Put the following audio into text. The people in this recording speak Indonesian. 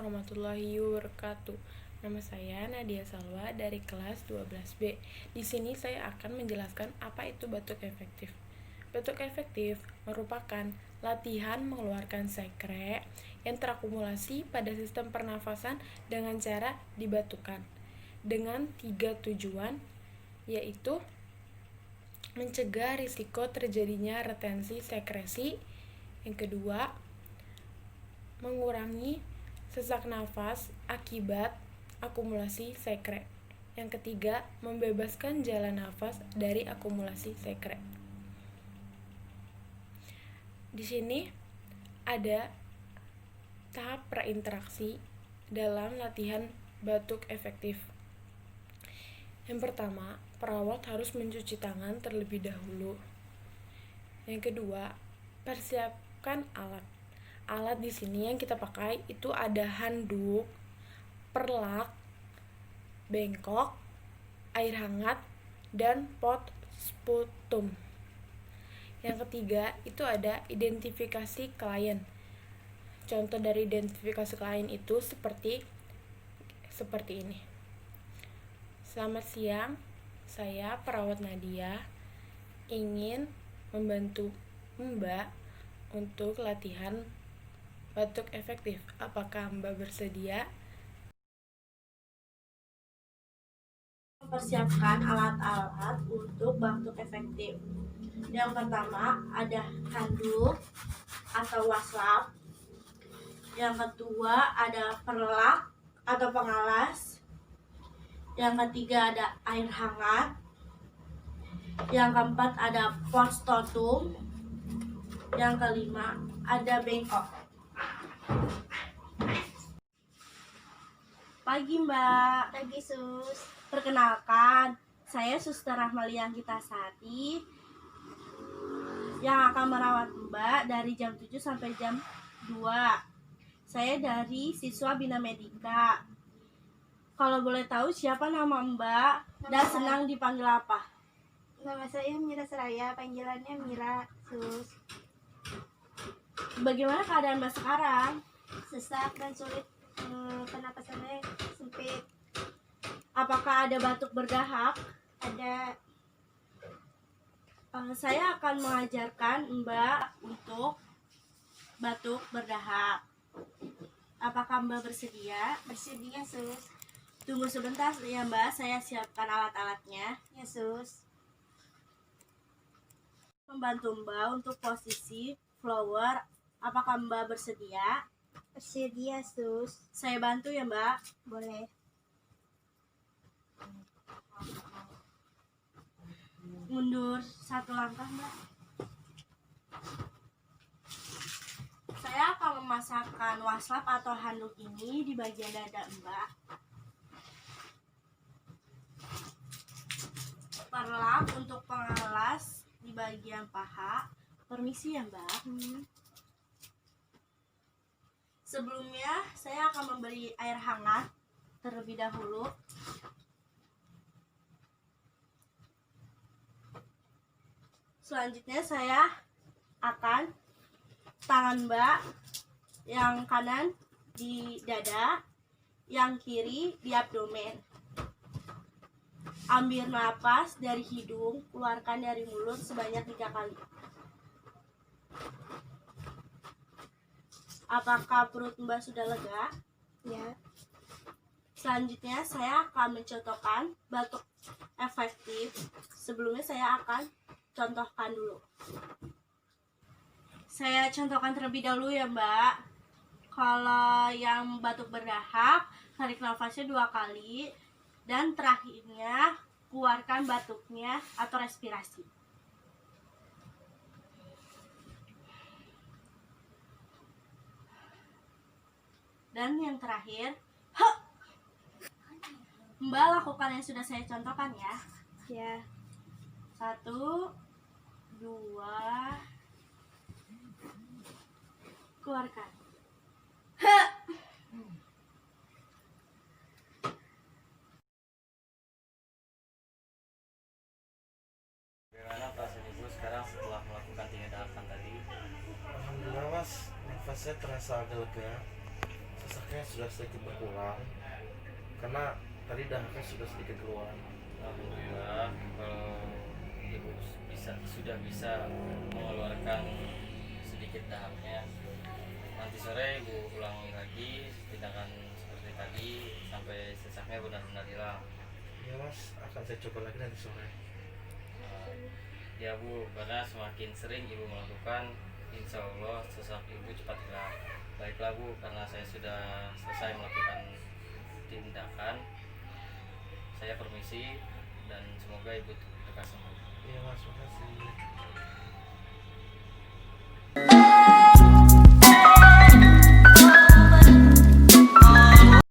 warahmatullahi wabarakatuh. Nama saya Nadia Salwa dari kelas 12B. Di sini saya akan menjelaskan apa itu batuk efektif. Batuk efektif merupakan latihan mengeluarkan sekre yang terakumulasi pada sistem pernafasan dengan cara dibatukan dengan 3 tujuan, yaitu mencegah risiko terjadinya retensi sekresi. Yang kedua, mengurangi sesak nafas akibat akumulasi sekre. Yang ketiga, membebaskan jalan nafas dari akumulasi sekre. Di sini ada tahap prainteraksi dalam latihan batuk efektif. Yang pertama, perawat harus mencuci tangan terlebih dahulu. Yang kedua, persiapkan alat. Alat di sini yang kita pakai itu ada handuk, perlak, bengkok, air hangat, dan pot sputum. Yang ketiga itu ada identifikasi klien. Contoh dari identifikasi klien itu seperti ini. Selamat siang, saya perawat Nadia ingin membantu Mbak untuk latihan batuk efektif. Apakah Mbak bersedia? Mempersiapkan alat-alat untuk batuk efektif. Yang pertama ada handuk atau waslap. Yang kedua ada perlak atau pengalas. Yang ketiga ada air hangat. Yang keempat ada pot sputum. Yang kelima ada bengkok. Pagi Mbak. Pagi Sus. Perkenalkan, saya Suster Rahmalia Gitasari yang akan merawat Mbak dari jam 7 sampai jam 2. Saya dari siswa Bina Medika. Kalau boleh tahu siapa nama Mbak dan senang dipanggil apa? Nama saya Mira Seraya, panggilannya Mira Sus. Bagaimana keadaan Mbak sekarang? Sesak dan sulit, pernapasannya sempit. Apakah ada batuk berdahak? Ada. Saya akan mengajarkan Mbak untuk batuk berdahak. Apakah Mbak bersedia? Bersedia Sus. Tunggu sebentar ya Mbak, saya siapkan alat-alatnya. Ya Sus. Membantu Mbak untuk posisi flower. Apakah Mbak bersedia? Bersedia Sus. Saya bantu ya Mbak. Boleh. Mundur satu langkah Mbak. Saya akan memasakkan waslap atau handuk ini di bagian dada Mbak. Perlak untuk pengalas di bagian paha. Permisi ya Mbak. Sebelumnya saya akan memberi air hangat terlebih dahulu. Selanjutnya saya akan tangan Mbak yang kanan di dada, yang kiri di abdomen. Ambil napas dari hidung, keluarkan dari mulut sebanyak 3 kali. Apakah perut Mbak sudah lega? Ya. Selanjutnya saya akan mencontohkan batuk efektif. Sebelumnya saya akan contohkan dulu. Saya contohkan terlebih dahulu ya Mbak. Kalau yang batuk berdahak, tarik nafasnya 2 kali. Dan terakhirnya keluarkan batuknya atau respirasi. Dan yang terakhir, Mbak lakukan yang sudah saya contohkan ya. Ya. 1, 2, keluarkan. Bagaimana perasaan Ibu sekarang setelah melakukan tindakan tadi? Alhamdulillah Mas, nafasnya terasa agak lega. sesaknya sudah sedikit berkurang karena tadi dahaknya sudah sedikit keluar. Alhamdulillah kalau ibu sudah bisa mengeluarkan sedikit dahaknya. Nanti sore ibu ulangi lagi tindakan seperti tadi sampai sesaknya benar-benar hilang. Ya mas, akan saya coba lagi nanti sore. Ya Bu, karena semakin sering ibu melakukan, insya Allah sesak ibu cepat hilang. Baiklah Bu, karena saya sudah selesai melakukan tindakan, saya permisi dan semoga ibu lekas sembuh. Iya mas, makasih.